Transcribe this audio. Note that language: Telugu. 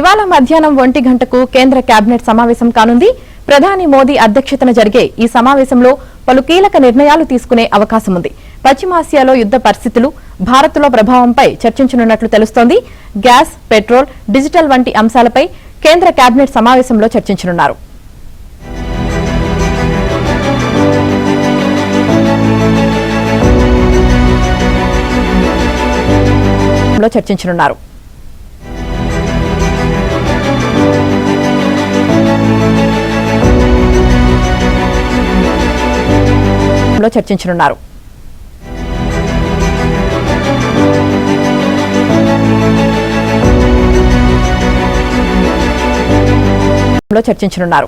ఇవాళ మధ్యాహ్నం 1 గంటకు కేంద్ర కేబినెట్ సమావేశం కానుంది. ప్రధాని మోదీ అధ్యక్షతన జరిగే ఈ సమావేశంలో పలు కీలక నిర్ణయాలు తీసుకునే అవకాశం ఉంది. పశ్చిమాసియాలో యుద్ధ పరిస్థితులు, భారత్లో ప్రభావంపై చర్చించనున్నట్లు తెలుస్తోంది. గ్యాస్, పెట్రోల్, డిజిటల్ వంటి అంశాలపై కేంద్ర కేబినెట్ సమావేశంలో చర్చించనున్నారు. చర్చించనున్నారు. చర్చించనున్నారు.